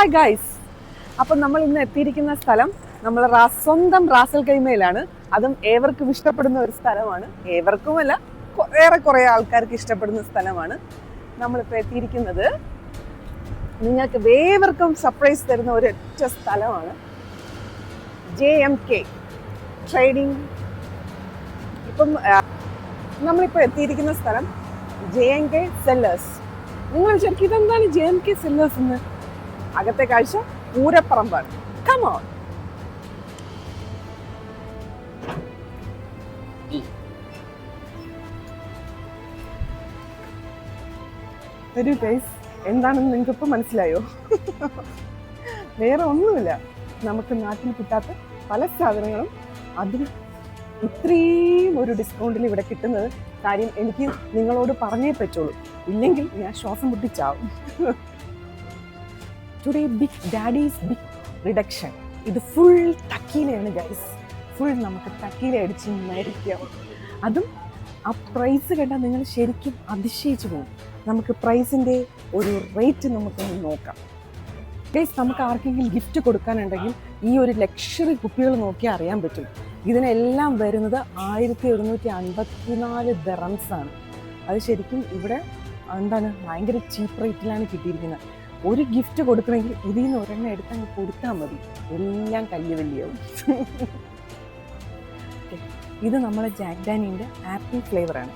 Hi guys, അപ്പം നമ്മൾ ഇന്ന് എത്തിയിരിക്കുന്ന സ്ഥലം നമ്മൾ സ്വന്തം റാസൽ കൈമയിലാണ്. അതും ഏവർക്കും ഇഷ്ടപ്പെടുന്ന ഒരു സ്ഥലമാണ്. ഏവർക്കുമല്ല, കുറെ ആൾക്കാർക്ക് ഇഷ്ടപ്പെടുന്ന സ്ഥലമാണ്. നമ്മളിപ്പോൾ എത്തിയിരിക്കുന്നത് നിങ്ങൾക്ക് ഏവർക്കും സർപ്രൈസ് തരുന്ന ഒരൊറ്റ സ്ഥലമാണ്. JMK trading. ഇപ്പം നമ്മളിപ്പോൾ എത്തിയിരിക്കുന്ന സ്ഥലം JMK സെല്ലേഴ്സ്. നിങ്ങൾ വിചാരിക്കും ഇതെന്താണ് JMK സെല്ലേഴ്സ് എന്ന്? അകത്തെ കാഴ്ച പൂരപ്പറമ്പാണ്. Come on. ഒരു ഗൈസ്, എന്താണെന്ന് നിങ്ങൾക്ക് ഇപ്പം മനസ്സിലായോ? വേറെ ഒന്നുമില്ല, നമുക്ക് നാട്ടിൽ കിട്ടാത്ത പല സാധനങ്ങളും അതും ഇത്രയും ഒരു ഡിസ്കൗണ്ടിൽ ഇവിടെ കിട്ടുന്നത്. കാര്യം എനിക്ക് നിങ്ങളോട് പറഞ്ഞേ പറ്റുള്ളൂ, ഇല്ലെങ്കിൽ ഞാൻ ശ്വാസം മുട്ടിച്ചാവും. Today big daddy's big reduction. ഇത് ഫുൾ തക്കീലയാണ് ഗൈസ്. ഫുൾ നമുക്ക് തക്കീല അടിച്ച് മരിക്കാം. അതും ആ പ്രൈസ് കണ്ടാൽ നിങ്ങൾ ശരിക്കും അതിശയിച്ചു പോകും. നമുക്ക് പ്രൈസിൻ്റെ ഒരു റേറ്റ് നമുക്കൊന്ന് നോക്കാം ഗൈസ്. നമുക്ക് ആർക്കെങ്കിലും ഗിഫ്റ്റ് കൊടുക്കാനുണ്ടെങ്കിൽ ഈ ഒരു ലക്ഷറി കുപ്പികൾ നോക്കിയാൽ അറിയാൻ പറ്റും. ഇതിനെല്ലാം വരുന്നത് 1154 ദിറംസാണ്. അത് ശരിക്കും ഇവിടെ എന്താണ് ഭയങ്കര ചീപ്പ് റേറ്റിലാണ് കിട്ടിയിരിക്കുന്നത്. ഒരു ഗിഫ്റ്റ് കൊടുക്കണമെങ്കിൽ ഇതിൽ നിന്ന് ഒരെണ്ണം എടുത്തങ്ങ് കൊടുത്താൽ മതി, എല്ലാം കല്ലുവല്ലിയാവും. ഇത് നമ്മളെ ജാക്ക് ഡാനിയലിൻ്റെ ആപ്പിൾ ഫ്ലേവറാണ്.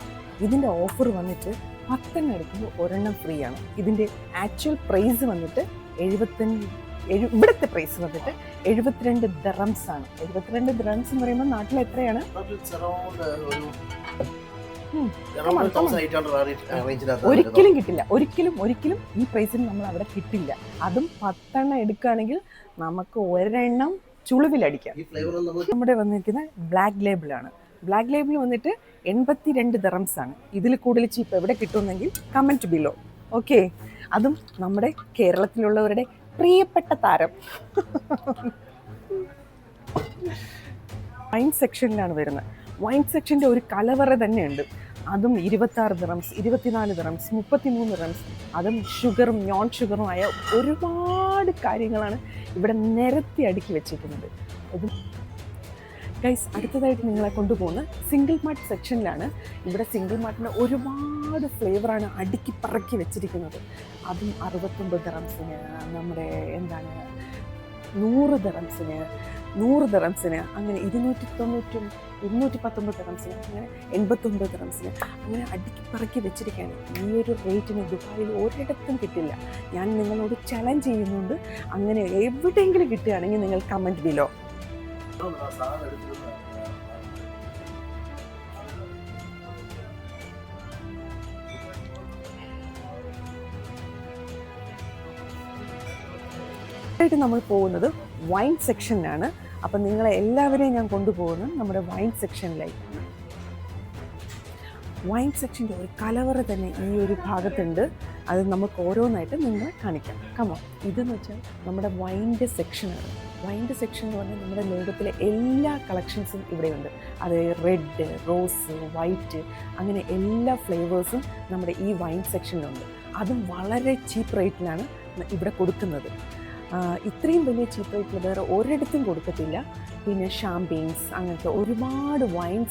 ഇതിൻ്റെ ഓഫർ വന്നിട്ട് 10 എടുക്കുമ്പോൾ ഒരെണ്ണം ഫ്രീ ആണ്. ഇതിൻ്റെ ആക്ച്വൽ പ്രൈസ് വന്നിട്ട് ഇവിടുത്തെ പ്രൈസ് വന്നിട്ട് 72 ദിറംസ് ആണ്. 72 ദിറംസ് എന്ന് പറയുമ്പോൾ നാട്ടിൽ എത്രയാണ്? ഒരിക്കലും കിട്ടില്ല. ഒരിക്കലും ഈ പ്രൈസിന് നമ്മൾ അവിടെ കിട്ടില്ല. അതും 10 എടുക്കുകയാണെങ്കിൽ നമുക്ക് ഒരെണ്ണം ചുളിവിലടിക്കാം. നമ്മുടെ വന്നിരിക്കുന്ന ബ്ലാക്ക് ലേബിളാണ്. ബ്ലാക്ക് ലേബിൾ വന്നിട്ട് 82 ദിറംസ് ആണ്. ഇതിൽ കൂടുതൽ ചീപ്പ് എവിടെ കിട്ടുമെന്നെങ്കിൽ കമൻറ്റ് ബിലോ. ഓക്കെ, അതും നമ്മുടെ കേരളത്തിലുള്ളവരുടെ പ്രിയപ്പെട്ട താരം. വൈൻ സെക്ഷനിലാണ് വരുന്നത്. വൈൻ സെക്ഷൻ്റെ ഒരു കലവറ തന്നെയുണ്ട്. അതും 26 ദിറംസ്, 24 ദിറംസ്, 33 ദിറംസ്. അതും ഷുഗറും നോൺ ഷുഗറുമായ ഒരുപാട് കാര്യങ്ങളാണ് ഇവിടെ നിരത്തി അടുക്കി വെച്ചിരിക്കുന്നത്. ഇത് ഗൈസ്, അടുത്തതായിട്ട് നിങ്ങളെ കൊണ്ടുപോകുന്ന സിംഗിൾ മാർട്ട് സെക്ഷനിലാണ്. ഇവിടെ സിംഗിൾ മാർട്ടിൻ്റെ ഒരുപാട് ഫ്ലേവറാണ് അടുക്കി പറക്കി വെച്ചിരിക്കുന്നത്. അതും 69 ദിറംസിന്, നമ്മുടെ 100 ദിറംസിന്, 100 ദിറംസിന്, അങ്ങനെ 219 ദിറംസിന്, അങ്ങനെ 89 ദിറംസിന്, അങ്ങനെ അടുക്കി പറക്കി വെച്ചിരിക്കുകയാണ്. ഈ ഒരു റേറ്റിന് ദുബായിൽ ഒരിടത്തും കിട്ടില്ല. ഞാൻ നിങ്ങളോട് ചലഞ്ച് ചെയ്യുന്നുണ്ട്. അങ്ങനെ എവിടെയെങ്കിലും കിട്ടുകയാണെങ്കിൽ നിങ്ങൾ കമൻറ്റ് ബിലോ. നമ്മൾ പോകുന്നത് വൈൻ സെക്ഷനിലാണ്. അപ്പം നിങ്ങളെ എല്ലാവരെയും ഞാൻ കൊണ്ടുപോകുന്നത് നമ്മുടെ വൈൻ സെക്ഷനിലേക്കാണ്. വൈൻ സെക്ഷൻ്റെ ഒരു കലവറ തന്നെ ഈ ഒരു ഭാഗത്തുണ്ട്. അത് നമുക്ക് ഓരോന്നായിട്ട് നിങ്ങളെ കാണിക്കാം. കമോ, ഇതെന്ന് വെച്ചാൽ നമ്മുടെ വൈൻ്റെ സെക്ഷനാണ്. വൈൻ്റെ സെക്ഷൻ എന്ന് പറഞ്ഞാൽ നമ്മുടെ ലോകത്തിലെ എല്ലാ കളക്ഷൻസും ഇവിടെയുണ്ട്. അത് റെഡ്, റോസ്, വൈറ്റ്, അങ്ങനെ എല്ലാ ഫ്ലേവേഴ്സും നമ്മുടെ ഈ വൈൻ സെക്ഷനിലുണ്ട്. അതും വളരെ ചീപ്പ് റേറ്റിലാണ് ഇവിടെ കൊടുക്കുന്നത്. ഇത്രയും വലിയ ചീപ്പ് റേറ്റിൽ വേറെ ഒരിടത്തും കൊടുക്കത്തില്ല. പിന്നെ ഷാമ്പെയിൻസ്, അങ്ങനത്തെ ഒരുപാട് വൈൻ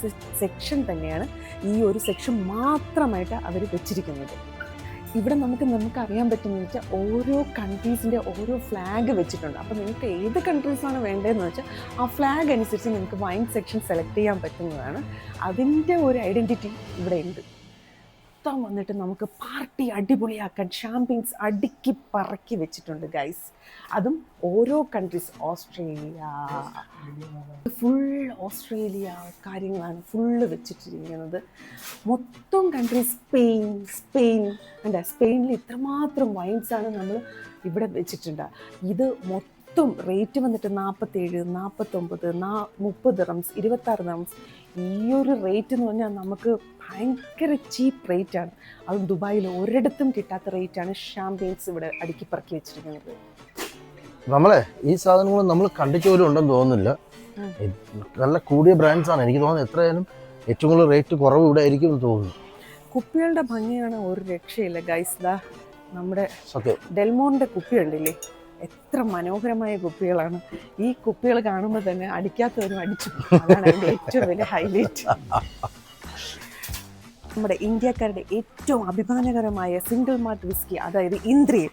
സെക്ഷൻ തന്നെയാണ് ഈ ഒരു സെക്ഷൻ മാത്രമായിട്ട് അവർ വെച്ചിരിക്കുന്നത്. ഇവിടെ നമുക്ക് അറിയാൻ പറ്റുന്നത് വെച്ചാൽ ഓരോ കൺട്രീസിൻ്റെ ഓരോ ഫ്ലാഗ് വെച്ചിട്ടുണ്ട്. അപ്പോൾ നിങ്ങൾക്ക് ഏത് കൺട്രീസാണ് വേണ്ടതെന്ന് വെച്ചാൽ ആ ഫ്ലാഗ് അനുസരിച്ച് നിങ്ങൾക്ക് വൈൻ സെക്ഷൻ സെലക്ട് ചെയ്യാൻ പറ്റുന്നതാണ്. അതിൻ്റെ ഒരു ഐഡൻറ്റിറ്റി ഇവിടെ ഉണ്ട്. വന്നിട്ട് നമുക്ക് പാർട്ടി അടിപൊളിയാക്കാൻ ഷാമ്പെയിൻസ് അടുക്കി പറക്കി വെച്ചിട്ടുണ്ട് ഗൈസ്. അതും ഓരോ കൺട്രീസ്, ഓസ്ട്രേലിയ കാര്യങ്ങളാണ് ഫുള്ള് വെച്ചിട്ടിരിക്കുന്നത്. മൊത്തം കൺട്രി സ്പെയിനിൽ ഇത്രമാത്രം വൈൻസാണ് നമ്മൾ ഇവിടെ വെച്ചിട്ടുണ്ട്. ഇത് മൊത്തം റേറ്റ് വന്നിട്ട് 47, 49, 30 ദിറംസ്, 26 ദിറംസ്. ഈ ഒരു റേറ്റ് എന്ന് പറഞ്ഞാൽ നമുക്ക് ഭയങ്കര ചീപ്പ് റേറ്റാണ്. അത് ദുബായിൽ ഒരിടത്തും കിട്ടാത്ത റേറ്റാണ് ഷാമ്പെയിൻസ് ഇവിടെ അടുക്കി പറക്കി വെച്ചിരിക്കുന്നത്. നമ്മളെ ഈ സാധനങ്ങൾ നമ്മൾ കണ്ടിട്ട് പോലും ഉണ്ടെന്ന് തോന്നുന്നില്ല. നല്ല കൂടിയ ബ്രാൻഡ്സ് ആണ്. എനിക്ക് തോന്നുന്നത് എത്രയായാലും ഏറ്റവും കൂടുതൽ റേറ്റ് കുറവ് ഇവിടെ ആയിരിക്കും എന്ന് തോന്നുന്നു. കുപ്പികളുടെ ഭംഗിയാണ് ഒരു രക്ഷയില്ല ഗൈസ്. നമ്മുടെ ഡെൽമോറിന്റെ കുപ്പി ഉണ്ടില്ലേ, എത്ര മനോഹരമായ കുപ്പികളാണ്. ഈ കുപ്പികൾ കാണുമ്പോൾ തന്നെ അടിക്കാത്തവരും അടിച്ചു. അതാണ് അതിൻ്റെ ഏറ്റവും വലിയ ഹൈലൈറ്റ്. നമ്മുടെ ഇന്ത്യക്കാരുടെ ഏറ്റവും അഭിമാനകരമായ സിംഗിൾ മാൾട്ട് വിസ്കി, അതായത് ഇന്ദ്രിയ,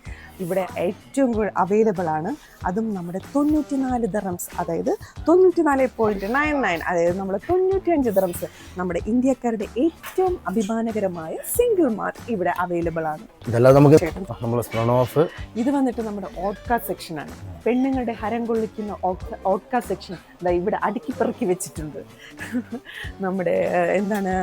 ഇവിടെ ഏറ്റവും കൂടുതൽ അവൈലബിൾ ആണ്. അതും നമ്മുടെ 94 ദിർഹംസ്, അതായത് 94.99, അതായത് നമ്മൾ 95 ദിർഹംസ്. നമ്മുടെ ഇന്ത്യക്കാരുടെ ഏറ്റവും അഭിമാനകരമായ സിംഗിൾ മാൾട്ട് ഇവിടെ അവൈലബിൾ ആണ്. ഇത് വന്നിട്ട് നമ്മുടെ ഓട്ട്കാ സെക്ഷനാണ്. പെണ്ണുങ്ങളുടെ ഹരം കൊള്ളിക്കുന്ന ഓട്ട്കാ സെക്ഷൻ ഇവിടെ അടുക്കി പെറുക്കി വെച്ചിട്ടുണ്ട്. നമ്മുടെ എന്താണ്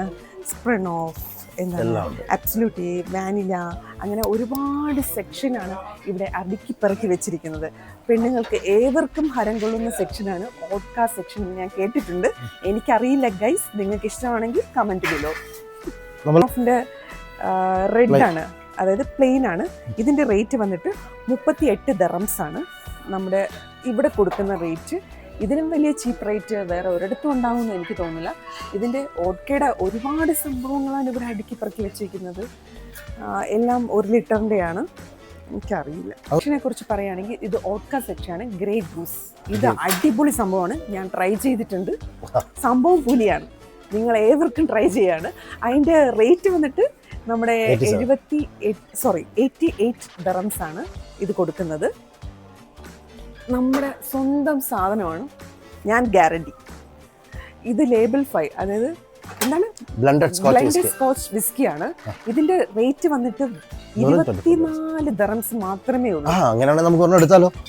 സ്പ്രനോഫ്, എന്താണ് അബ്സല്യൂട്ട്, വാനില, അങ്ങനെ ഒരുപാട് സെക്ഷനാണ് ഇവിടെ അടുക്കി പെറുക്കി വെച്ചിരിക്കുന്നത്. പെണ്ണുങ്ങൾക്ക് ഏവർക്കും ഹരം കൊള്ളുന്ന സെക്ഷനാണ് ഓട്ട്കാ സെക്ഷൻ. ഞാൻ കേട്ടിട്ടുണ്ട്, എനിക്കറിയില്ല ഗൈസ്. നിങ്ങൾക്ക് ഇഷ്ടമാണെങ്കിൽ കമൻറ്റ് ബിലോ. ഓഫിൻ്റെ റെഡ് ആണ്, അതായത് പ്ലെയിൻ ആണ്. ഇതിൻ്റെ റേറ്റ് വന്നിട്ട് 38 ദിർഹംസ് ആണ് നമ്മുടെ ഇവിടെ കൊടുക്കുന്ന റേറ്റ്. ഇതിനും വലിയ ചീപ്പ് റേറ്റ് വേറെ ഒരിടത്തും ഉണ്ടാകുമെന്ന് എനിക്ക് തോന്നുന്നില്ല. ഇതിൻ്റെ ഓട്ട്കയുടെ ഒരുപാട് സംഭവങ്ങളാണ് ഇവിടെ അടുക്കി പറക്കി വെച്ചിരിക്കുന്നത്. എല്ലാം 1 ലിറ്ററിൻ്റെയാണ്. എനിക്കറിയില്ല. സെക്ഷനെ കുറിച്ച് പറയുകയാണെങ്കിൽ ഇത് ഓട്ട്ക സെക്ഷനാണ്, ഗ്രേ ഗൂസ്. ഇത് അടിപൊളി സംഭവമാണ്, ഞാൻ ട്രൈ ചെയ്തിട്ടുണ്ട്. സംഭവം പുലിയാണ്, നിങ്ങൾ ഏവർക്കും ട്രൈ ചെയ്യാണ്. അതിൻ്റെ റേറ്റ് വന്നിട്ട് നമ്മുടെ 88 ദിർഹംസ് ആണ് ഇത് കൊടുക്കുന്നത്. നമ്മുടെ സ്വന്തം സാധനമാണ്, ഞാൻ ഗ്യാരണ്ടി. ഇത് ലേബിൾ 5, അതായത് എന്താണ് ബ്ലെൻഡഡ് സ്കോച്ച് വിസ്കിയാണ്. ഇതിന്റെ റേറ്റ് വന്നിട്ട് 24 ദിർഹംസ് മാത്രമേ ഉള്ളൂ.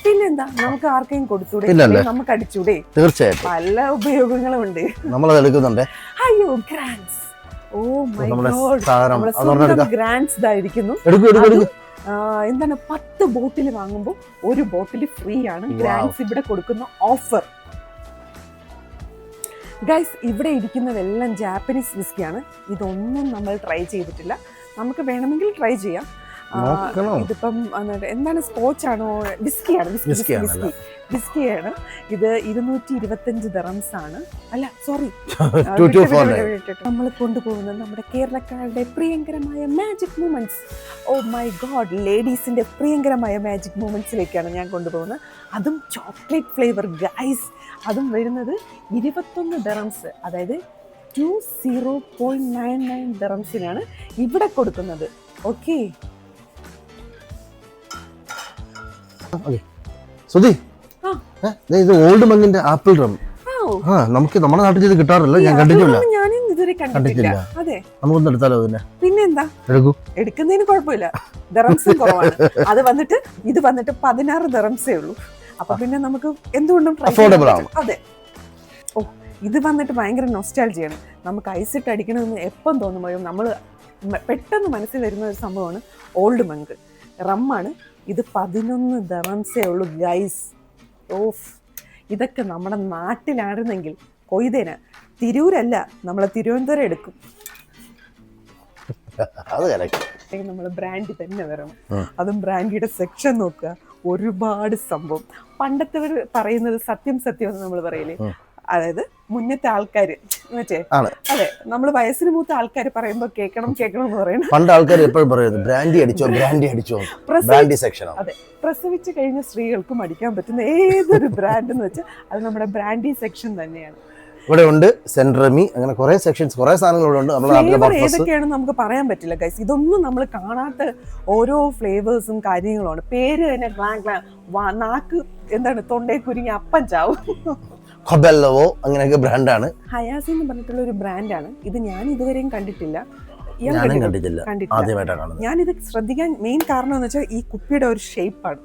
പിന്നെന്താ, നമുക്ക് ആർക്കെങ്കിലും കൊടുത്തൂടെ, നമുക്ക് അടിച്ചൂടെ? തീർച്ചയായിട്ടും പല ഉപയോഗങ്ങളും ഉണ്ട്. അയ്യോ ഗ്രാൻഡ്സ്, ഓ മൈ ഗോഡ്, നമ്മുടെ സ്വന്തം ഗ്രാൻഡ്സ് ഇതായിരിക്കുന്നു. എന്താണ് 10 ബോട്ടിൽ വാങ്ങുമ്പോൾ 1 ബോട്ടിൽ ഫ്രീ ആണ്. ഗ്രാൻഡ്സ് ഇവിടെ കൊടുക്കുന്ന ഓഫർ. ഗൈസ്, ഇവിടെ ഇരിക്കുന്നതെല്ലാം ജാപ്പനീസ് വിസ്കിയാണ്. ഇതൊന്നും നമ്മൾ ട്രൈ ചെയ്തിട്ടില്ല. നമുക്ക് വേണമെങ്കിൽ ട്രൈ ചെയ്യാം. ഇതിപ്പം എന്താണ്, സ്കോച്ചാണോ വിസ്കിയാണ്? വിസ്കിയാണ്. ഇത് 225 ദിർഹംസ് ആണ്. അല്ല സോറി, നമ്മൾ കൊണ്ടുപോകുന്നത് നമ്മുടെ കേരളക്കാരുടെ പ്രിയങ്കരമായ magic moments. Oh my god, ലേഡീസിന്റെ പ്രിയങ്കരമായ മാജിക് മൂമെന്റ്സിലേക്കാണ് ഞാൻ കൊണ്ടുപോകുന്നത്. അതും ചോക്ലേറ്റ് ഫ്ലേവർ ഗൈസ്. അതും വരുന്നത് 21 ദിർഹംസ്, അതായത് 20.99 ദിർഹംസിനാണ് ഇവിടെ കൊടുക്കുന്നത്. ഓക്കെ സുധി, ഇത് ഓൾഡ് മങ്ങിന്റെ ആപ്പിൾ റം. നമുക്ക് നമ്മുടെ നാട്ടിൽ ഇത് കിട്ടാറില്ല, ഞാൻ കണ്ടിട്ടില്ല. അതെ, നമുക്കൊന്ന് എടുത്താലോ? അതിനെ പിന്നെന്താ, എടുക്കുന്നതിന് കുഴപ്പമില്ല, ദിർഹംസും കുറവാണ്. അത് വന്നിട്ട് ഇത് വന്നിട്ട് 16 ദിർഹംസേ ഉള്ളൂ. അപ്പൊ പിന്നെ നമുക്ക് എന്തുകൊണ്ടും അഫോർഡബിൾ ആണ്. അതെ. ഓ, ഇത് വന്നിട്ട് ഭയങ്കര നൊസ്റ്റാൾജിയാണ്. നമുക്ക് ഐസിട്ട് അടിക്കണമെന്ന് എപ്പം തോന്നുമ്പോഴും നമ്മൾ പെട്ടെന്ന് മനസ്സിൽ വരുന്ന ഒരു സംഭവമാണ് ഓൾഡ് മങ്ക് റമ്മാണ്. ഇത് 11 ദിർഹംസേ ഉള്ളൂ ഗൈസ്. ഓഫ്, ഇതൊക്കെ നമ്മുടെ നാട്ടിലായിരുന്നെങ്കിൽ കൊയ്തേന. തിരൂരല്ല, നമ്മളെ തിരുവനന്തപുരം എടുക്കും. നമ്മൾ ബ്രാൻഡി തന്നെ വരണം. അതും ബ്രാൻഡിയുടെ സെക്ഷൻ നോക്കുക, ഒരുപാട് സംഭവം. പണ്ടത്തെ പറയുന്നത് സത്യം സത്യം എന്ന് നമ്മൾ പറയില്ലേ, അതായത് മുന്നത്തെ ആൾക്കാര് മറ്റേ അതെ, നമ്മൾ വയസ്സിന് മൂത്ത ആൾക്കാർ പറയുമ്പോ കേൾക്കണം എന്ന് പറയുന്നത്. പണ്ട് ആൾക്കാർ എപ്പോഴും പറയുന്നത് ബ്രാൻഡി അടിച്ചോ. അതെ, പ്രസവിച്ച് കഴിഞ്ഞ സ്ത്രീകൾക്കും അടിക്കാൻ പറ്റുന്ന ഏതൊരു ബ്രാൻഡ് എന്ന് വെച്ചാൽ അത് നമ്മുടെ ബ്രാൻഡി സെക്ഷൻ തന്നെയാണ്. ഇവിടെ ഉണ്ട് സെൻട്രമി, അങ്ങനെ കുറെ സെക്ഷൻസ്, കുറെ സാധനങ്ങളുണ്ട്. ഏതൊക്കെയാണെന്ന് നമുക്ക് പറയാൻ പറ്റില്ല ഗൈസ്. ഇതൊന്നും നമ്മൾ കാണാത്ത ഓരോ ഫ്ലേവേഴ്സും കാര്യങ്ങളുമാണ്. പേര് തന്നെ നാക്ക് എന്താണ്, തൊണ്ടേ കുരുങ്ങി അപ്പം ചാവും. ഖബെല്ലവോ അങ്ങനെയൊക്കെ ബ്രാൻഡാണ്. ഹയാസി എന്ന് പറഞ്ഞിട്ടുള്ള ഒരു ബ്രാൻഡാണ് ഇത്. ഞാൻ ഇതുവരെയും കണ്ടിട്ടില്ല. ഞാനിത് ശ്രദ്ധിക്കാൻ മെയിൻ കാരണം എന്ന് വെച്ചാൽ ഈ കുപ്പിയുടെ ഒരു ഷേപ്പാണ്,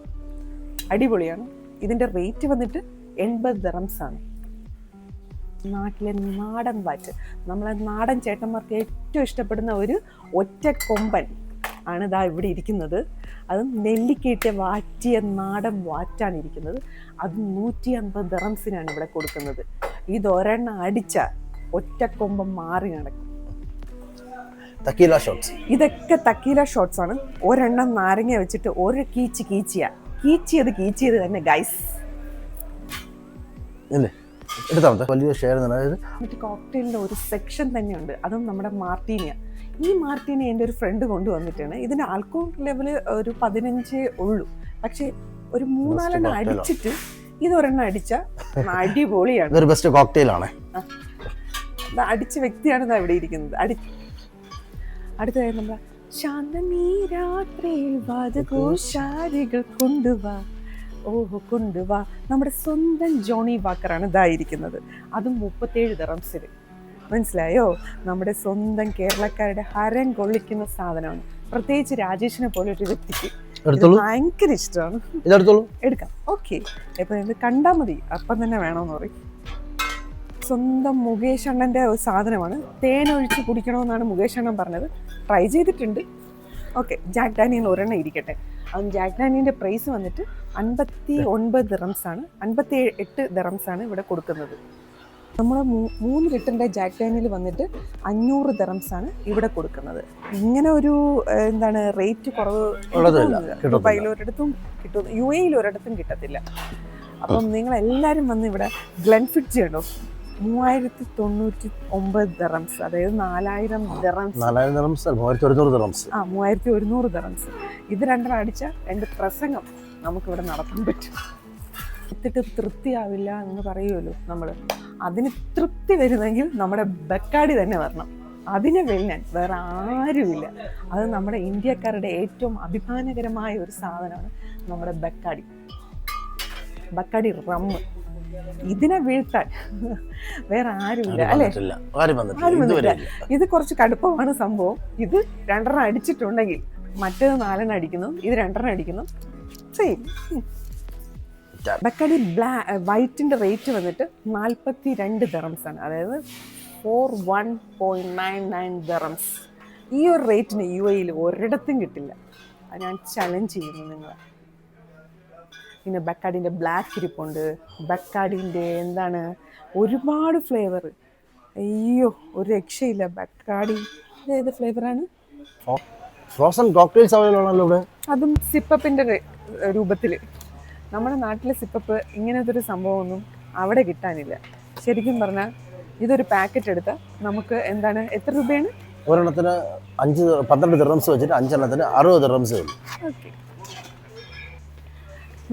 അടിപൊളിയാണ്. ഇതിന്റെ റേറ്റ് വന്നിട്ട് 80 ദിർഹംസ് ആണ്. നാട്ടിലെ നാടൻ വാറ്റ്, നമ്മളെ നാടൻ ചേട്ടന്മാർക്ക് ഏറ്റവും ഇഷ്ടപ്പെടുന്ന ഒരു ഒറ്റ കൊമ്പൻ ആണ് ഇതാ ഇവിടെ ഇരിക്കുന്നത്. അത് നെല്ലിക്കയിട്ട് വാറ്റിയ നാടൻ വാറ്റാണ് ഇരിക്കുന്നത്. അത് 150 ദിർഹംസിനാണ് ഇവിടെ കൊടുക്കുന്നത്. ഇതൊരെണ്ണം അടിച്ച ഒറ്റക്കൊമ്പം മാറി നടക്കും. ഇതൊക്കെ തക്കീല ഷോട്ട്സ് ആണ്. ഒരെണ്ണം നാരങ്ങ വെച്ചിട്ട് ഒരു കീച്ചിയത് തന്നെ ഗൈസ്. വലിയ ഷെയർ. കോക്ടെയിലിന്റെ ഒരു സെക്ഷൻ തന്നെയുണ്ട്, അതും നമ്മുടെ മാർട്ടീനിയ. ഈ മാർട്ടീനി എൻ്റെ ഒരു ഫ്രണ്ട് കൊണ്ടുവന്നിട്ടാണ്. ഇതിന് ആൽക്കഹോൾ ലെവൽ ഒരു 15 ഉള്ളൂ, പക്ഷേ ഒരു 3-4 അടിച്ചിട്ട് ഇതൊരെണ്ണം അടിച്ച അടിപൊളിയാണ്. ഇതൊരു ബെസ്റ്റ് കോക്ടെയിൽ ആണ്. അടിച്ച വ്യക്തിയാണ് ഇതാ ഇവിടെ ഇരിക്കുന്നത്. അടുത്തതായി നമ്മളെ ശാന്തമീ രാത്രി വാദഘോഷാരികൾ കൊണ്ടുവാ, ഓഹോ കൊണ്ടുവാ. നമ്മുടെ സ്വന്തം ജോണി വാക്കറാണ് ഇതായിരിക്കുന്നത്. അതും 37 ദിറംസിൽ. മനസ്സിലായോ? നമ്മുടെ സ്വന്തം കേരളക്കാരുടെ ഹരം കൊള്ളിക്കുന്ന സാധനമാണ്. പ്രത്യേകിച്ച് രാജേഷിനെ പോലെ ഒരു വ്യക്തിക്ക് ഭയങ്കര ഇഷ്ടമാണ്. എടുക്കാം. ഓക്കെ, ഇപ്പൊ ഇത് കണ്ടാൽ മതി, അപ്പം തന്നെ വേണമെന്ന് പറയും. സ്വന്തം മുകേഷ് അണ്ണൻ്റെ ഒരു സാധനമാണ്. തേനൊഴിച്ച് കുടിക്കണമെന്നാണ് മുകേഷ് അണ്ണൻ പറഞ്ഞത്. ട്രൈ ചെയ്തിട്ടുണ്ട്. ഓക്കെ, ജാക്ക് ഡാനിയൽ ഒരെണ്ണം ഇരിക്കട്ടെ. അതും ജാക്ക് ഡാനിയലിൻ്റെ പ്രൈസ് വന്നിട്ട് 59 ദിറംസാണ്, 58 ദിറംസാണ് ഇവിടെ കൊടുക്കുന്നത്. നമ്മൾ 3 ലിറ്ററിൻ്റെ ജാക്ക് ഡാനിയൽ വന്നിട്ട് 500 ദിറംസാണ് ഇവിടെ കൊടുക്കുന്നത്. ഇങ്ങനെ ഒരു എന്താണ് റേറ്റ് കുറവ് ദുബായിൽ ഒരിടത്തും കിട്ടും, UAE ഒരിടത്തും കിട്ടത്തില്ല. അപ്പം നിങ്ങളെല്ലാവരും വന്ന് ഇവിടെ ഗ്ലെൻഫിഡ്ജ് ഉണ്ടോ 3099 ദിറംസ്, അതായത് 4000 ദിറംസ്. 3100 ദിറംസ്. ഇത് രണ്ടെണ്ണം അടിച്ച 2 പ്രസംഗം നമുക്കിവിടെ നടത്താൻ പറ്റും. എത്തിട്ട് തൃപ്തിയാവില്ല എന്ന് പറയുമല്ലോ നമ്മൾ. അതിന് തൃപ്തി വരുന്നെങ്കിൽ നമ്മുടെ ബക്കാടി തന്നെ വരണം. അതിനെ വെല്ലാൻ വേറെ ആരുമില്ല. അത് നമ്മുടെ ഇന്ത്യക്കാരുടെ ഏറ്റവും അഭിമാനകരമായ ഒരു സാധനമാണ് നമ്മുടെ ബക്കാടി റമ്മ്. ഇതിനെ വീഴ്ത്താൻ വേറെ ആരുമില്ല അല്ലേ? ആരും വന്നിട്ടില്ല. ഇത് കുറച്ച് കടുപ്പമാണ് സംഭവം. ഇത് 2 അടിച്ചിട്ടുണ്ടെങ്കിൽ മറ്റേത് 4 അടിക്കുന്നു, ഇത് 2 അടിക്കുന്നു, സെയിം. ബക്കാടി വൈറ്റിന്റെ റേറ്റ് വന്നിട്ട് 42 ദിറംസാണ്, അതായത് 41.99 ദിറംസ്. ഈ ഒരു റേറ്റിന് UAE ഒരിടത്തും കിട്ടില്ല. അത് ഞാൻ ചലഞ്ച് ചെയ്യുന്നു നിങ്ങളെ. പിന്നെ ബക്കാടിൻ്റെ ബ്ലാക്ക് ഇരിപ്പുണ്ട്. ബക്കാടിൻ്റെ എന്താണ് ഒരുപാട് ഫ്ലേവർ. അയ്യോ ഒരു രക്ഷയില്ല. ബക്കാടി ഏത് ഫ്ലേവറാണ്? ഫ്രോസൺ കോക്ടെയിൽസ് അവൈലബിൾ ആണല്ലോ ഇവിടെ. അതും സിപ്പപ്പിൻ്റെ രൂപത്തിൽ. നമ്മുടെ നാട്ടിലെ സിപ്പപ്പ് ഇങ്ങനത്തെ ഒരു സംഭവമൊന്നും അവിടെ കിട്ടാനില്ല. ശരിക്കും പറഞ്ഞാൽ ഇതൊരു പാക്കറ്റ് എടുത്താൽ നമുക്ക് എന്താണ്, എത്ര രൂപയാണ്? ഒരെണ്ണത്തിന് 12 ദിറംസ് വെച്ചിട്ട് 5 എണ്ണത്തിന് 60 ദിറംസ് വരും. ഓക്കെ,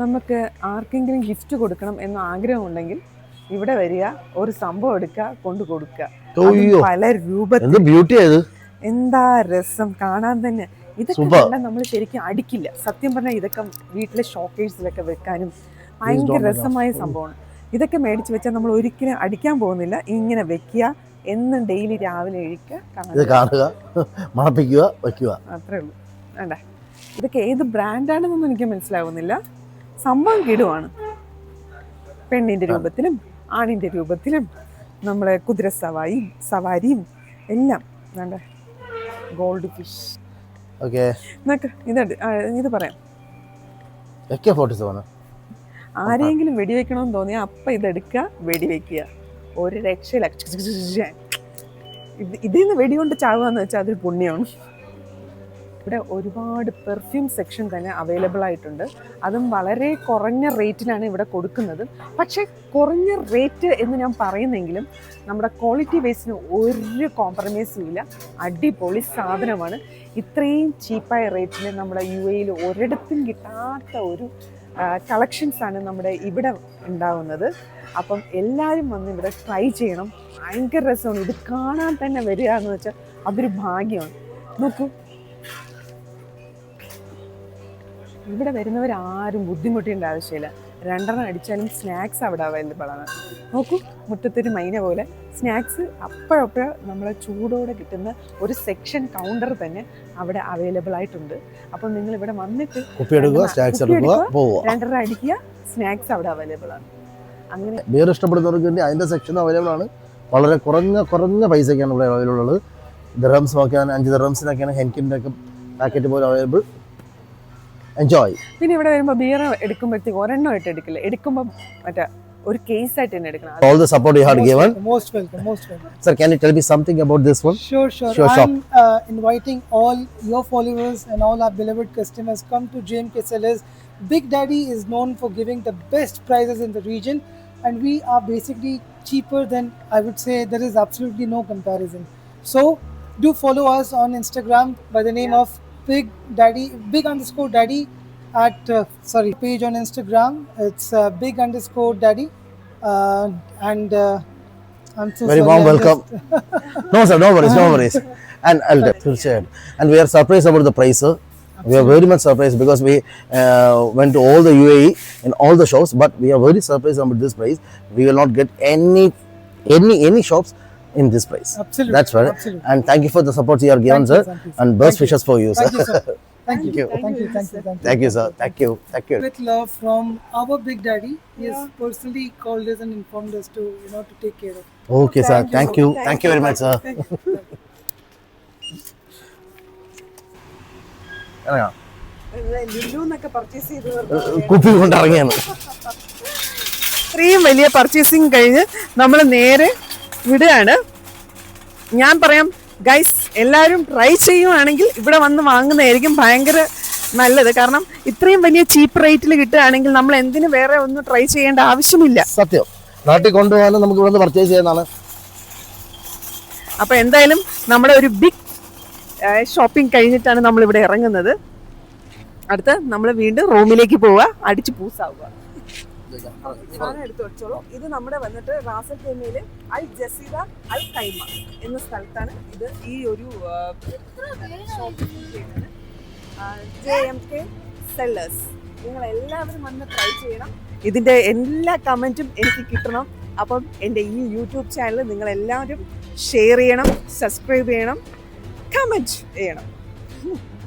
നമുക്ക് ആർക്കെങ്കിലും ഗിഫ്റ്റ് കൊടുക്കണം എന്ന ആഗ്രഹമുണ്ടെങ്കിൽ ഇവിടെ വരിക, ഒരു സംഭവം എടുക്കുക, കൊണ്ടു കൊടുക്കുക. പല രൂപത്തിൽ. എന്താ രസം കാണാൻ തന്നെ. ഇതൊക്കെ കണ്ടാൽ നമ്മൾ ശരിക്കും അടിക്കില്ല. സത്യം പറഞ്ഞാൽ ഇതൊക്കെ വീട്ടിലെ ഷോക്കേഴ്സിലൊക്കെ വെക്കാനും ഭയങ്കര രസമായ സംഭവമാണ്. ഇതൊക്കെ മേടിച്ച് വെച്ചാൽ നമ്മൾ ഒരിക്കലും അടിക്കാൻ പോകുന്നില്ല. ഇങ്ങനെ വെക്കുക, എന്നും ഡെയിലി രാവിലെ കാണുക, മണപ്പിക്കുക, വയ്ക്കുക, അത്രേ ഉള്ളൂ. വേണ്ട, ഇതൊക്കെ ഏത് ബ്രാൻഡാണെന്നൊന്നും എനിക്ക് മനസ്സിലാവുന്നില്ല. സംഭവം കിടുവാണ്. പെണ്ണിൻ്റെ രൂപത്തിലും ആണിൻ്റെ രൂപത്തിലും നമ്മളെ കുതിര സവാരിയും എല്ലാം. വേണ്ട, ഗോൾഡ് ഫിഷ്. ഇത് പറയാം, ആരെങ്കിലും വെടിവെക്കണമെന്ന് തോന്നിയാൽ അപ്പം ഇതെടുക്കുക, വെടിവെക്കുക. ഒരു രക്ഷയില്ല. ഇതിൽ നിന്ന് വെടികൊണ്ട് ചാവുകയെന്ന് വെച്ചാൽ അതൊരു പുണ്യമാണ്. ഇവിടെ ഒരുപാട് പെർഫ്യൂം സെക്ഷൻ തന്നെ അവൈലബിൾ ആയിട്ടുണ്ട്. അതും വളരെ കുറഞ്ഞ റേറ്റിലാണ് ഇവിടെ കൊടുക്കുന്നത്. പക്ഷേ കുറഞ്ഞ റേറ്റ് എന്ന് ഞാൻ പറയുന്നെങ്കിലും നമ്മുടെ ക്വാളിറ്റി ബേസിന് ഒരു കോംപ്രമൈസും ഇല്ല. അടിപൊളി സാധനമാണ്. ഇത്രയും ചീപ്പായ റേറ്റിൽ നമ്മുടെ UAE ഒരിടത്തും കിട്ടാത്ത ഒരു കളക്ഷൻസാണ് നമ്മുടെ ഇവിടെ ഉണ്ടാവുന്നത്. അപ്പം എല്ലാവരും വന്ന് ഇവിടെ ട്രൈ ചെയ്യണം. ഭയങ്കര രസമാണ്. ഇത് കാണാൻ തന്നെ വരിക എന്ന് വെച്ചാൽ അതൊരു ഭാഗ്യമാണ്. നോക്കൂ, ഇവിടെ വരുന്നവരാരും ബുദ്ധിമുട്ടേണ്ട ആവശ്യമില്ല. 2 അടിച്ചാലും സ്നാക്സ് അവിടെ അവൈലബിൾ ആണ്. നോക്കൂ, മുറ്റത്തൊരു മൈന പോലെ സ്നാക്സ് അപ്പോഴപ്പോഴും നമ്മളെ ചൂടോടെ കിട്ടുന്ന ഒരു സെക്ഷൻ കൗണ്ടർ തന്നെ അവിടെ അവൈലബിൾ ആയിട്ടുണ്ട്. അപ്പം നിങ്ങൾ ഇവിടെ വന്നിട്ട് 2 അടിക്കുക, സ്നാക്സ് അവിടെ അവൈലബിൾ ആണ്. അങ്ങനെ ബിയർ ഇഷ്ടപ്പെടുന്നവർക്ക് വേണ്ടി അതിൻ്റെ സെക്ഷൻ അവൈലബിൾ ആണ്. വളരെ കുറഞ്ഞ പൈസയ്ക്കാണ് ഇവിടെ അവൈലബിൾ ഉള്ളത്. ദിറംസ് നോക്കിയാൽ 5 ദിറംസിനൊക്കെയാണ് ഹെൻകിൻ്റെ ഒക്കെ പാക്കറ്റ് പോലെ അവൈലബിൾ. എൻജോയ്. പിന്നെ ഇവിടെ വരുമ്പോൾ ബിയർ എടുക്കുമ്പോഴത്തേക്ക് ഒരെണ്ണം ആയിട്ട് എടുക്കില്ല. എടുക്കുമ്പോൾ മറ്റേ ഒരു കേസ് ആയിട്ട് തന്നെ എടുക്കണം. All the support you have given. Most welcome. Sir, can you tell me something about this one? Sure. I'm inviting all your followers and all our beloved customers, come to JMK Cellars. Big Daddy is known for giving the best prices in the region, and we are basically cheaper than, I would say, there is absolutely no comparison. So do follow us on Instagram by the name of Big_Daddy, at page on Instagram. It's big_daddy. And I'm so Very sorry, warm I'm welcome. just- No sir, no worries. And I'll തീർച്ചയായും. And we are surprised about the price. We are very much surprised because we went to all the UAE in all the shops, but we are very surprised about this price. We will not get any shops in this price. Absolutely. That's right. Absolutely. And thank you for the support you are given, Thank you, sir. thank you, And best wishes for you, sir. Thank you, sir. Thank you. you. Thank you. Thank you. Thank you, sir. Thank you. Thank you. With love from our big daddy. He has personally called us and informed us to to take care of. Okay, sir. Thank you. Thank you very much, sir. ഇറങ്ങാം. ലുലുന്നൊക്കെ purchase ചെയ്ത് കുപ്പി കൊണ്ടിറങ്ങിയാണ്. ഇത്രയും വലിയ purchasing കഴിഞ്ഞ് നമ്മൾ നേരെ വിടുകയാണ്. ഞാൻ പറയാം ഗൈസ്, എല്ലാവരും ട്രൈ ചെയ്യുവാണെങ്കിൽ ഇവിടെ വന്ന് വാങ്ങുന്നതായിരിക്കും ഭയങ്കര നല്ലത്. കാരണം ഇത്രയും വലിയ ചീപ്പ് റേറ്റിൽ കിട്ടുകയാണെങ്കിൽ നമ്മൾ എന്തിനു വേറെ ഒന്നും ട്രൈ ചെയ്യേണ്ട ആവശ്യമില്ല. സത്യം. നാട്ടിൽ കൊണ്ടുപോകാനും നമുക്ക് ഇവിടെ നിന്ന് പർച്ചേസ് ചെയ്യുന്നതാണ്. അപ്പോൾ എന്തായാലും നമ്മുടെ ഒരു ബിഗ് ഷോപ്പിംഗ് കഴിഞ്ഞിട്ടാണ് നമ്മൾ ഇവിടെ ഇറങ്ങുന്നത്. അടുത്ത് നമ്മൾ വീണ്ടും റൂമിലേക്ക് പോവുക, അടിച്ച് പൂസാവുക. സാധനം എടുത്തു വെച്ചോളൂ. ഇത് നമ്മുടെ വന്നിട്ട് റാസൽ ഖൈമയിലെ അൽ ജസീറ അൽ ഖൈമ എന്ന സ്ഥലത്താണ് ഇത് ഈ ഒരു ഷോപ്പിംഗ് ചെയ്യുന്നത്. JMK sellers. നിങ്ങൾ എല്ലാവരും വന്ന് ട്രൈ ചെയ്യണം. ഇതിൻ്റെ എല്ലാ കമൻറ്റും എനിക്ക് കിട്ടണം. അപ്പം എൻ്റെ ഈ യൂട്യൂബ് ചാനൽ നിങ്ങൾ എല്ലാവരും ഷെയർ ചെയ്യണം, സബ്സ്ക്രൈബ് ചെയ്യണം, കമൻറ്റ് ചെയ്യണം.